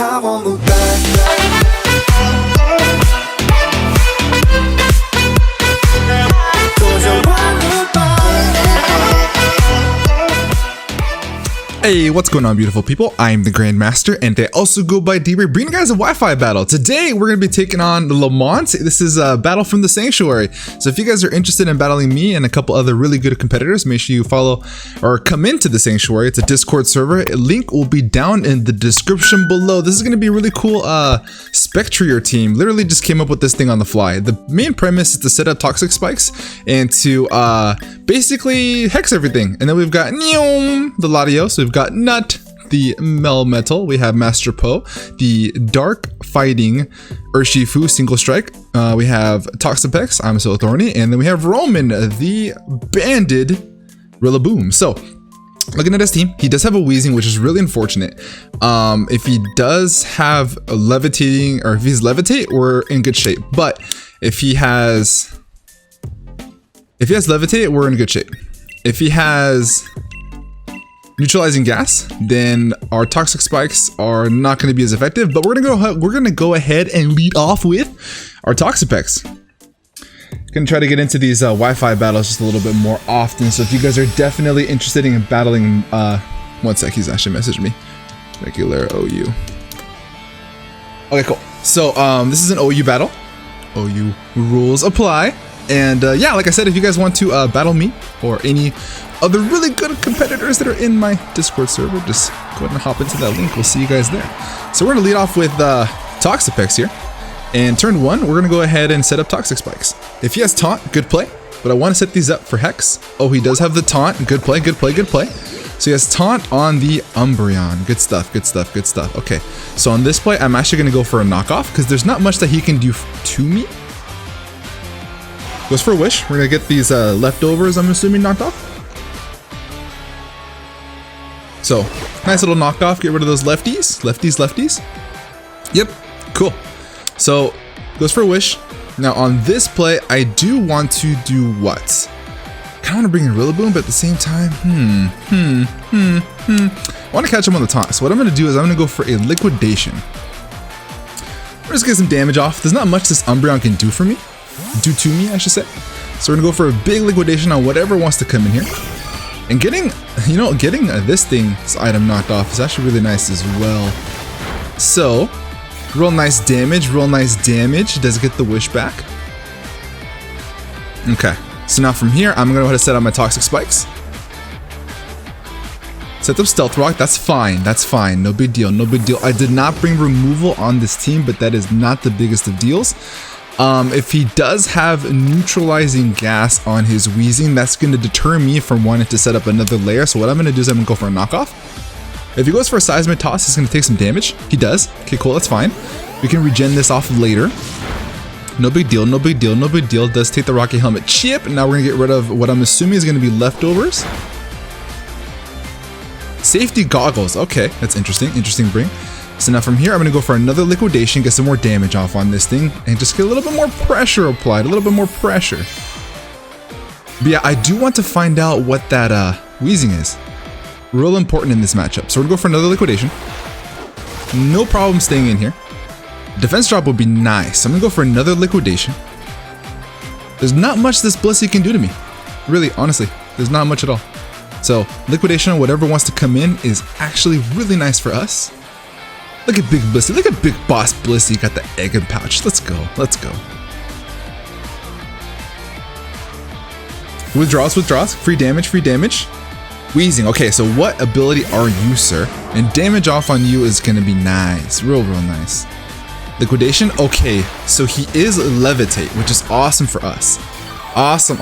have on the back. Hey, what's going on, beautiful people? I'm the Grandmaster, and they also go by D-Ray, bringing you guys a Wi-Fi battle. Today, we're going to be taking on Lamont. This is a battle from the Sanctuary. So if you guys are interested in battling me and a couple other really good competitors, make sure you follow or come into the Sanctuary. It's a Discord server. A link will be down in the description below. This is going to be a really cool Spectrier team. Literally just came up with this thing on the fly. The main premise is to set up toxic spikes and to basically hex everything. And then we've got the Latios. So we've got Nut, the Melmetal. We have Master Po, the Dark Fighting Urshifu single strike. We have Toxapex, I'm So Thorny, and then we have Roman, the Banded Rillaboom. So looking at his team, he does have a Wheezing, which is really unfortunate. If he does have a Levitating, or if he's Levitate, we're in good shape. But if he has Levitate, we're in good shape. If he has Neutralizing Gas, then our toxic spikes are not going to be as effective. But we're gonna go ahead and lead off with our Toxapex. Gonna try to get into these Wi-Fi battles just a little bit more often. So if you guys are definitely interested in battling, one sec, he's actually messaged me. Regular OU. Okay, cool. So this is an OU battle. OU rules apply. And yeah, like I said, if you guys want to battle me or any other really good competitors that are in my Discord server, just go ahead and hop into that link. We'll see you guys there. So we're gonna lead off with Toxapex here. And turn one, we're gonna go ahead and set up toxic spikes. If he has taunt, good play. But I want to set these up for hex. Oh, he does have the taunt. Good play, good play, good play. So he has taunt on the Umbreon. Good stuff, good stuff, good stuff. Okay, so on this play, I'm actually gonna go for a knockoff because there's not much that he can do to me. Goes for a wish. We're gonna get these leftovers, I'm assuming, knocked off. So nice little knockoff. Get rid of those lefties, lefties. Yep, cool. So goes for a wish. Now on this play, I do want to do what? Kind of want to bring in Rillaboom, but at the same time, I want to catch him on the taunt. So what I'm going to do is I'm going to go for a liquidation. We're just get some damage off. There's not much this Umbreon can do for me. Do to me, I should say. So we're going to go for a big liquidation on whatever wants to come in here. And getting this item knocked off is actually really nice as well. So real nice damage, does get the wish back. Okay, so now from here, I'm gonna go ahead and set up my toxic spikes. Set up Stealth Rock, that's fine, no big deal, no big deal. I did not bring removal on this team, but that is not the biggest of deals. If he does have Neutralizing Gas on his Wheezing, that's gonna deter me from wanting to set up another layer. So what I'm gonna do is I'm gonna go for a knockoff. If he goes for a Seismic Toss, he's going to take some damage. He does. Okay, cool, that's fine. We can regen this off later. No big deal, no big deal, no big deal. Does take the Rocky Helmet chip. Now we're going to get rid of what I'm assuming is going to be leftovers. Safety Goggles. Okay, that's interesting. Interesting bring. So now from here, I'm going to go for another liquidation, get some more damage off on this thing, and just get a little bit more pressure applied. A little bit more pressure. But yeah, I do want to find out what that Wheezing is. Real important in this matchup. So we're gonna go for another liquidation. No problem staying in here. Defense drop would be nice. So I'm gonna go for another liquidation. There's not much this Blissey can do to me. Really, honestly, there's not much at all. So liquidation on whatever wants to come in is actually really nice for us. Look at Big Blissey. Look at Big Boss Blissey. Got the egg and pouch. Let's go. Let's go. Withdraws. Free damage. Wheezing. Okay, so what ability are you, sir? And damage off on you is going to be nice. Real nice. Liquidation. Okay, so he is Levitate, which is awesome for us. Awesome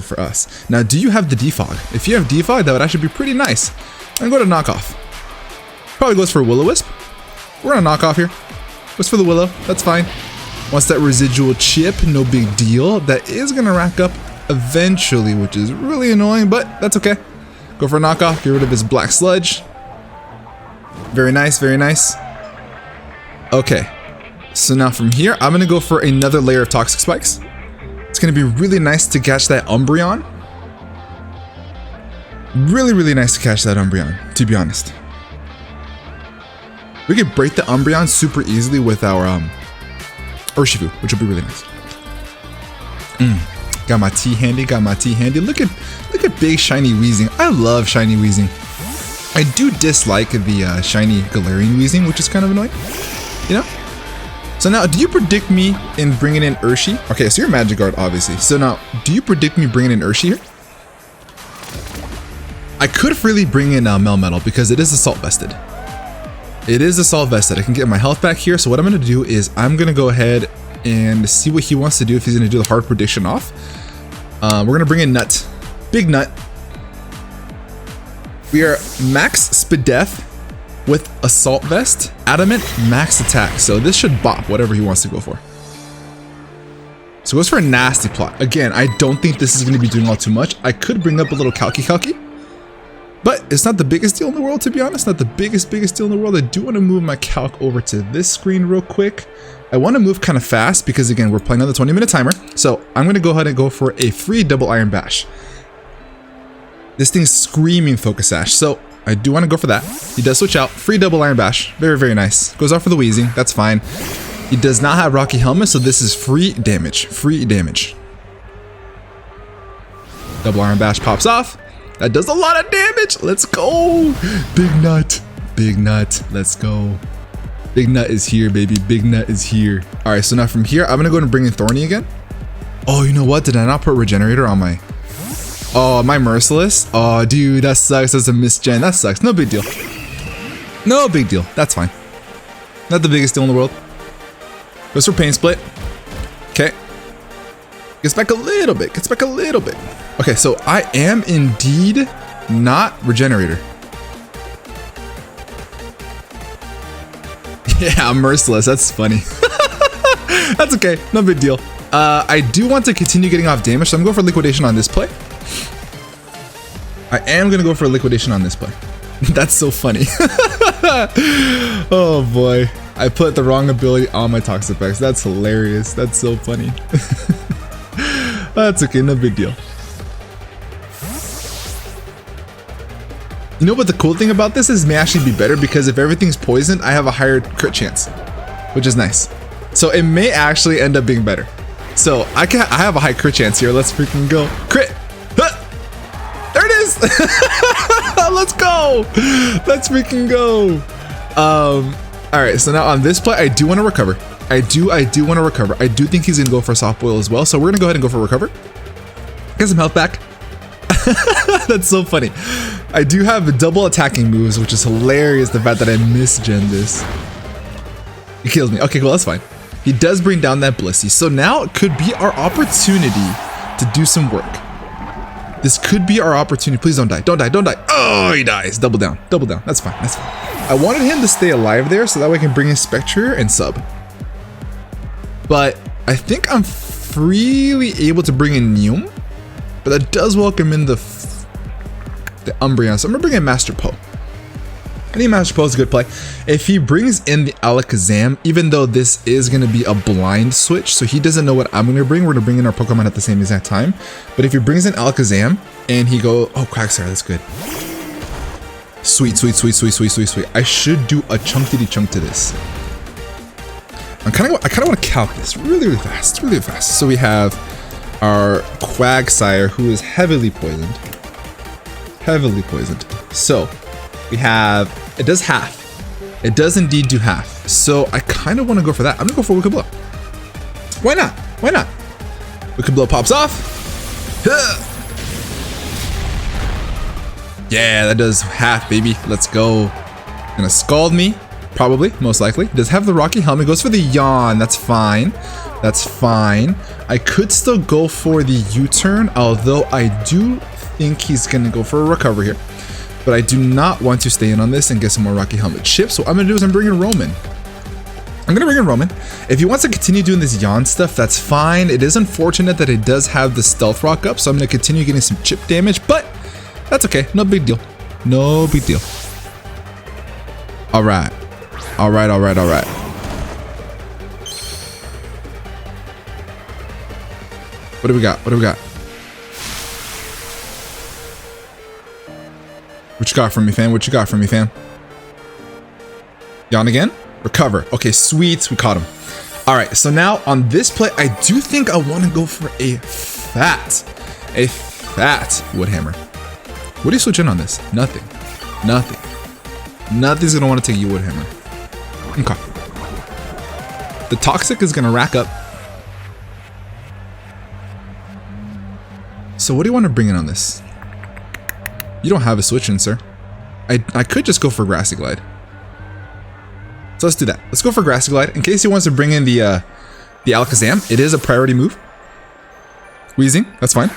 for us. Now, do you have the Defog? If you have Defog, that would actually be pretty nice. I'm going to knock off. Probably goes for a Will-O-Wisp. We're going to knock off here. Goes for the Willow. That's fine. Wants that residual chip. No big deal. That is going to rack up eventually, which is really annoying, but that's okay. Go for a knockoff, get rid of his Black Sludge. Very nice. Okay, so now from here, I'm gonna go for another layer of toxic spikes. It's gonna be really nice to catch that Umbreon. Really nice to catch that Umbreon, to be honest. We could break the Umbreon super easily with our Urshifu, which will be really nice. Got my T handy, got my T handy. Look at big shiny Weezing. I love shiny Weezing. I do dislike the shiny Galarian Weezing, which is kind of annoying. You know? So now, do you predict me in bringing in Urshi? Okay, so you're Magikarp, obviously. So now, do you predict me bringing in Urshi here? I could freely bring in Melmetal because it is assault vested. It is assault vested. I can get my health back here. So what I'm going to do is I'm going to go ahead and see what he wants to do if he's going to do the hard prediction off. We're going to bring in Nut. Big Nut. We are max Spadef with Assault Vest, Adamant, max attack. So this should bop whatever he wants to go for. So it goes for a nasty plot. Again, I don't think this is going to be doing all too much. I could bring up a little Calci, but it's not the biggest deal in the world, to be honest. Not the biggest deal in the world. I do want to move my calc over to this screen real quick. I want to move kind of fast because, again, we're playing on the 20-minute timer. So I'm going to go ahead and go for a free double Iron Bash. This thing's screaming Focus Sash, so I do want to go for that. He does switch out. Free double Iron Bash. Very, very nice. Goes off for the Weezing. That's fine. He does not have Rocky Helmet, so this is free damage. Free damage. Double Iron Bash pops off. That does a lot of damage. Let's go. Big Nut. Big Nut. Let's go. Big Nut is here, baby. Big Nut is here. All right, so now from here, I'm going to go and bring in Thorny again. Oh, you know what? Did I not put Regenerator on my... Oh, my Merciless? Oh, dude, that sucks. That's a misgen. That sucks. No big deal. No big deal. That's fine. Not the biggest deal in the world. Goes for Pain Split. Okay. Gets back a little bit. Gets back a little bit. Okay, so I am indeed not Regenerator. Yeah, I'm Merciless. That's funny. That's okay. No big deal. I do want to continue getting off damage, so I'm going for Liquidation on this play. I am going to go for a Liquidation on this play. That's so funny. Oh boy. I put the wrong ability on my Toxapex. That's hilarious. That's so funny. That's okay. No big deal. You know what the cool thing about this is? It may actually be better because if everything's poisoned, I have a higher crit chance, which is nice. So it may actually end up being better. So I have a high crit chance here. Let's freaking go. Crit. There it is. Let's go. Let's freaking go. All right. So now on this play, I do want to recover. I do want to recover. I do think he's going to go for Soft Boil as well. So we're going to go ahead and go for recover. Get some health back. That's so funny. I do have double attacking moves, which is hilarious. The fact that I misgen this. He kills me. Okay, cool. That's fine. He does bring down that Blissey. So now it could be our opportunity to do some work. This could be our opportunity. Please don't die. Don't die. Don't die. Oh, he dies. Double down. Double down. That's fine. That's fine. I wanted him to stay alive there so that way I can bring in Spectre and sub. But I think I'm freely able to bring in Neum. But that does welcome in the Umbreon. So I'm going to bring in Master Poe. I think Master Poe is a good play. If he brings in the Alakazam, even though this is going to be a blind switch, so he doesn't know what I'm going to bring, we're going to bring in our Pokemon at the same exact time. But if he brings in Alakazam and he go, oh, Quagsire, that's good. Sweet, sweet, sweet, sweet, sweet, sweet, sweet. I should do a chunk to this. I kind of want to calc this really fast, really fast. So we have our Quagsire, who is heavily poisoned. Heavily poisoned. So we have, it does half. It does indeed do half. So I kind of want to go for that. I'm gonna go for Wicked Blow. Why not? Why not? Wicked Blow pops off. Yeah, that does half, baby. Let's go. Gonna Scald me, probably, most likely. Does have the Rocky Helmet. Goes for the Yawn. That's fine. That's fine. I could still go for the U-turn, although I do think he's gonna go for a recover here. But I do not want to stay in on this and get some more Rocky Helmet chips. So what I'm going to do is I'm bringing Roman. I'm going to bring in Roman. If he wants to continue doing this Yawn stuff, that's fine. It is unfortunate that it does have the Stealth Rock up. So I'm going to continue getting some chip damage. But that's okay. No big deal. No big deal. All right. All right, all right, all right. What do we got? What do we got? What you got for me, fam? What you got for me, fam? Yawn again. Recover. Okay, sweet. We caught him. All right, so now on this play, I do think I want to go for a fat Woodhammer. What do you switch in on this? Nothing. Nothing's gonna want to take you Woodhammer. Okay. The Toxic is gonna rack up. So what do you want to bring in on this? You don't have a switch in, sir. I could just go for Grassy Glide. So let's do that. Let's go for Grassy Glide. In case he wants to bring in the Alakazam, it is a priority move. Wheezing, that's fine.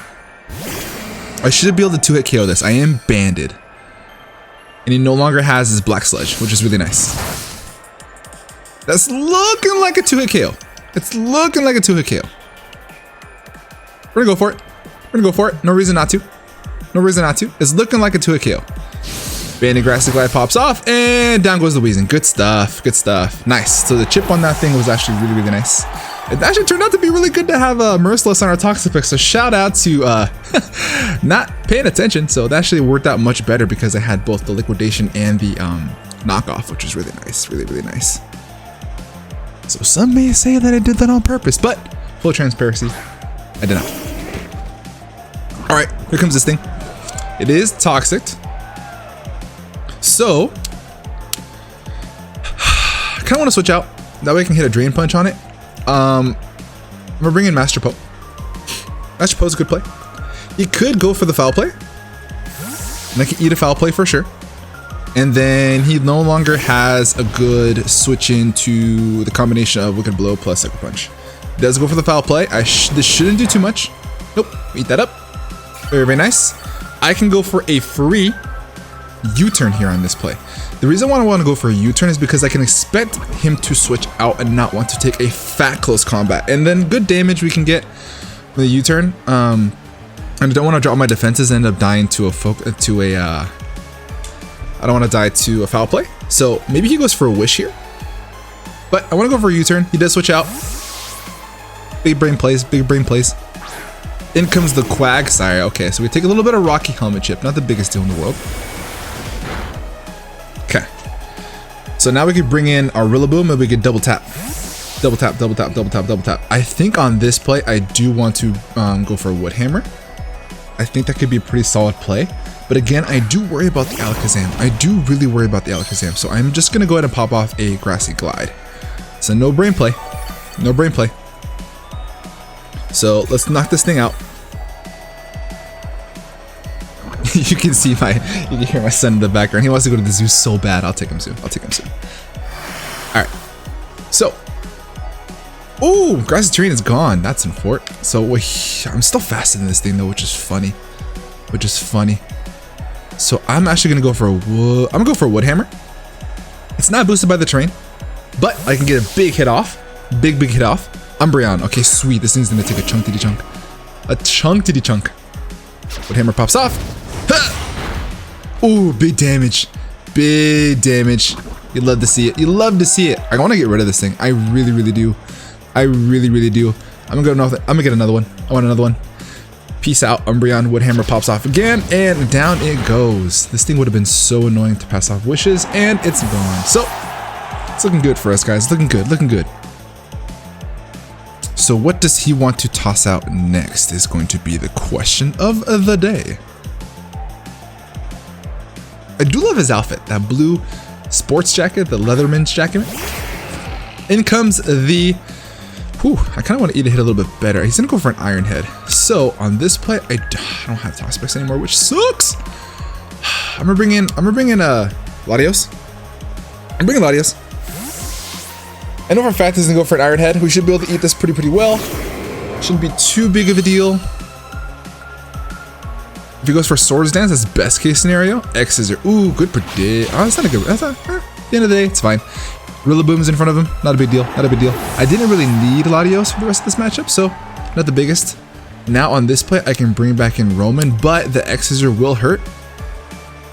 I should be able to 2-hit KO this. I am banded. And he no longer has his Black Sludge, which is really nice. That's looking like a 2-hit KO. It's looking like a 2-hit KO. We're gonna go for it. We're gonna go for it. No reason not to. No reason not to. It's looking like a 2-hit KO. Banded Grassy Glide pops off, and down goes the Weezing. Good stuff. Good stuff. Nice. So the chip on that thing was actually really, really nice. It actually turned out to be really good to have Merciless on our Toxapex. So shout out to not paying attention. So that actually worked out much better because I had both the liquidation and the knockoff, which was really nice. Really, really nice. So some may say that I did that on purpose, but full transparency, I did not. All right, here comes this thing. It is Toxic. So, I kind of want to switch out. That way I can hit a Drain Punch on it. I'm gonna bring in Master Po. Master Po's a good play. He could go for the foul play. And I can eat a foul play for sure. And then he no longer has a good switch into the combination of Wicked Blow plus Sucker Punch. He does go for the foul play. This shouldn't do too much. Nope, eat that up. Very, very nice. I can go for a free U-turn here on this play. The reason why I want to go for a U-turn is because I can expect him to switch out and not want to take a fat close combat. And then good damage we can get with a U-turn. And I don't want to drop my defenses and end up dying to I don't want to die to a foul play. So maybe he goes for a Wish here. But I want to go for a U-turn. He does switch out. Big brain plays, big brain plays. In comes the Quagsire. Okay, so we take a little bit of Rocky Helmet Chip. Not the biggest deal in the world. Okay. So now we could bring in our Rillaboom and we could double tap. Double tap, double tap, double tap, double tap. I think on this play, I do want to go for a Woodhammer. I think that could be a pretty solid play. But again, I do worry about the Alakazam. I do really worry about the Alakazam. So I'm just going to go ahead and pop off a Grassy Glide. So no brain play. No brain play. So let's knock this thing out. You can see you can hear my son in the background. He wants to go to the zoo so bad. I'll take him soon. I'll take him soon. All right. So, oh, Grassy Terrain is gone. That's in fort. So I'm still faster than this thing though, which is funny. Which is funny. So I'm actually gonna go for a wood. I'm gonna go for a Woodhammer. It's not boosted by the terrain, but I can get a big hit off. Big hit off. Umbreon. Okay, sweet. This thing's gonna take a chunk-titty chunk. A chunk-titty chunk. Woodhammer pops off. Ooh, big damage. Big damage. You love to see it. You love to see it. I want to get rid of this thing. I really, really do. I really, really do. I'm gonna get another one. I want another one. Peace out. Umbreon. Woodhammer pops off again, and down it goes. This thing would have been so annoying to pass off wishes, and it's gone. So it's looking good for us, guys. It's looking good. Looking good. So what does he want to toss out next is going to be the question of the day. I do love his outfit, that blue sports jacket, the Leatherman's jacket. In comes the, I kind of want to eat a hit a little bit better. He's gonna go for an Iron Head. So on this play, I don't have Toxapex anymore, which sucks. I'm gonna bring in Latios. I'm bringing Latios. I know for a fact he's gonna go for an Iron Head. We should be able to eat this pretty well. Shouldn't be too big of a deal. If he goes for Swords Dance, that's best case scenario. X Scissor. Ooh, good predict. Oh, that's not a good. That's not. At the end of the day, it's fine. Rillaboom's in front of him. Not a big deal. Not a big deal. I didn't really need Latios for the rest of this matchup, so not the biggest. Now on this play, I can bring back in Roman, but the X Scissor will hurt.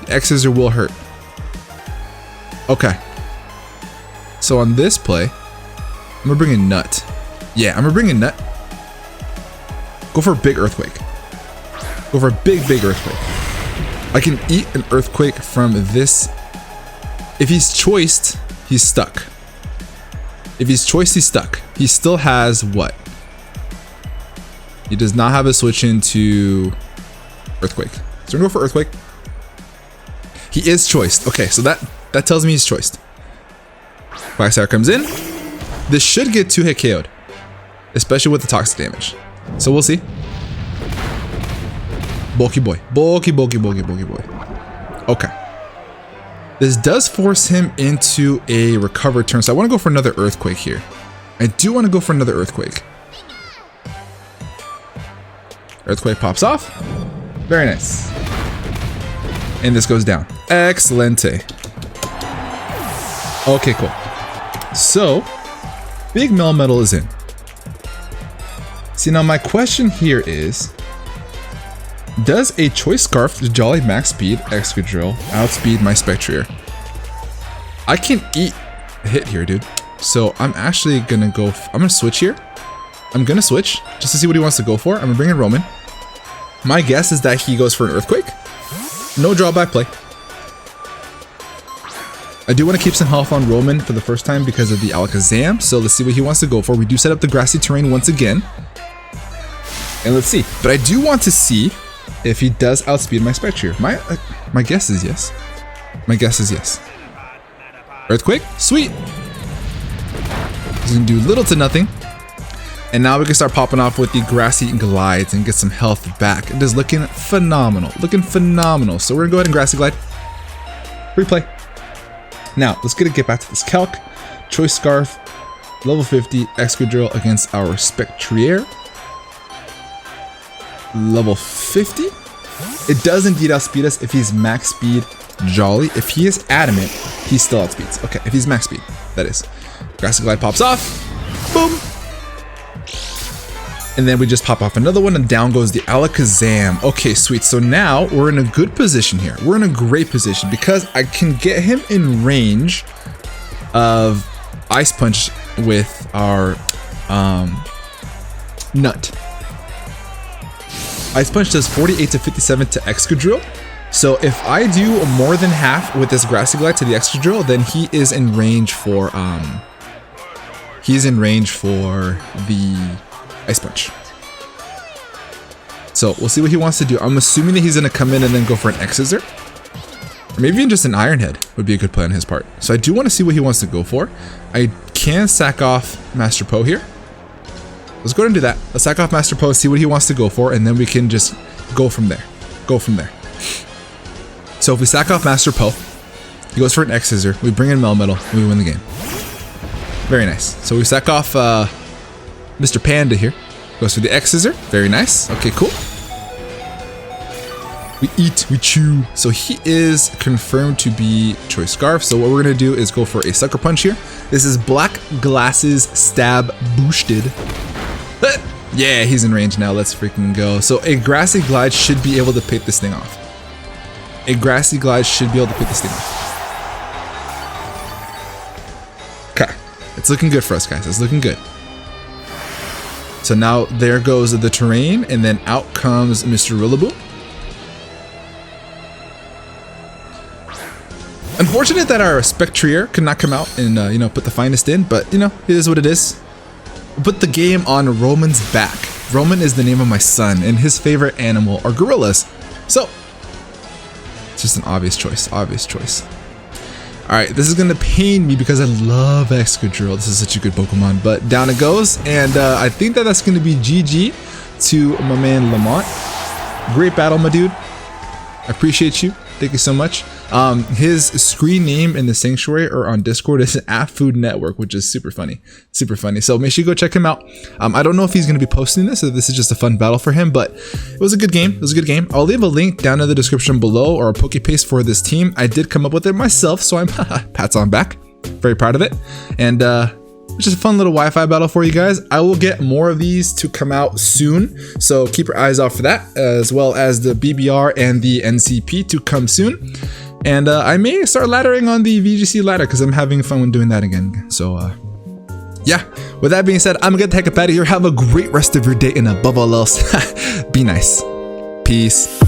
The X Scissor will hurt. Okay. So on this play, I'm gonna bring in Nut. Yeah, I'm gonna bring in Nut. Go for a big Earthquake. Go for a big Earthquake. I can eat an Earthquake from this. If he's choiced, he's stuck. If he's choiced, he's stuck. He still has what? He does not have a switch into Earthquake. So we're gonna go for Earthquake. He is choiced. Okay, so that tells me he's choiced. Quagsire comes in. This should get 2-hit KO'd, especially with the toxic damage. So we'll see. Bulky boy. Bulky boy. Okay. This does force him into a recover turn, so I want to go for another Earthquake here. I do want to go for another Earthquake. Earthquake pops off. Very nice. And this goes down. Excelente. Okay, cool. So, Big Melmetal is in. See, now my question here is, does a Choice Scarf Jolly Max Speed Excadrill outspeed my Spectrier? I can eat a hit here, dude. So I'm actually gonna go, I'm gonna switch here. I'm gonna switch just to see what he wants to go for. I'm gonna bring in Roman. My guess is that he goes for an Earthquake. No drawback play. I do want to keep some health on Roman for the first time because of the Alakazam. So let's see what he wants to go for. We do set up the grassy terrain once again. And let's see. But I do want to see if he does outspeed my Spectrier. My guess is yes. My guess is yes. Earthquake, sweet. He's gonna do little to nothing. And now we can start popping off with the Grassy Glides and get some health back. It is looking phenomenal. Looking phenomenal. So we're gonna go ahead and Grassy Glide. Replay. Now, let's get back to this calc. Choice Scarf, level 50, Excadrill against our Spectrier. Level 50? It does indeed outspeed us if he's max speed Jolly. If he is adamant, he still outspeeds. Okay, if he's max speed, that is. Grassy Glide pops off. Boom. And then we just pop off another one and down goes the Alakazam. Okay, sweet. So now we're in a good position here. We're in a great position because I can get him in range of Ice Punch with our Nut. Ice Punch does 48 to 57 to Excadrill. So if I do more than half with this Grassy Glide to the Excadrill, then he is in range for the Ice Punch. So we'll see what he wants to do. I'm assuming that he's gonna come in and then go for an X-Scissor. Or maybe even just an Iron Head would be a good play on his part. So I do want to see what he wants to go for. I can sack off Master Poe here. Let's go ahead and do that. Let's sack off Master Poe, see what he wants to go for, and then we can just go from there. So if we sack off Master Poe, he goes for an X-Scissor, we bring in Melmetal, and we win the game. Very nice. So we sack off Mr. Panda here. Goes for the X-Scissor. Very nice. Okay, cool. We eat, we chew. So he is confirmed to be Choice Scarf. So what we're going to do is go for a Sucker Punch here. This is Black Glasses Stab Boosted. Yeah, he's in range now. Let's freaking go. So a Grassy Glide should be able to pick this thing off. A Grassy Glide should be able to pick this thing off. Okay. It's looking good for us, guys. It's looking good. So now there goes the terrain, and then out comes Mr. Rillaboom. Unfortunate that our Spectrier could not come out and put the finest in, but it is what it is. Put the game on Roman's back. Roman is the name of my son, and his favorite animal are gorillas. So it's just an obvious choice. All right, this is gonna pain me because I love Excadrill. This is such a good Pokemon, but down it goes, and I think that's gonna be GG to my man Lamont. Great battle, my dude. I appreciate you. Thank you so much. His screen name in the Sanctuary or on Discord is Food Network, which is super funny. So make sure you go check him out. I don't know if he's going to be posting this, or this is just a fun battle for him, but it was a good game. I'll leave a link down in the description below, or a Pokepaste for this team. I did come up with it myself, so I'm pats on back. Very proud of it. And it's just a fun little Wi-Fi battle for you guys. I will get more of these to come out soon, so keep your eyes out for that, as well as the BBR and the NCP to come soon. And I may start laddering on the VGC ladder because I'm having fun when doing that again. So yeah, with that being said, I'm gonna get the heck up out of here. Have a great rest of your day, and above all else, be nice. Peace.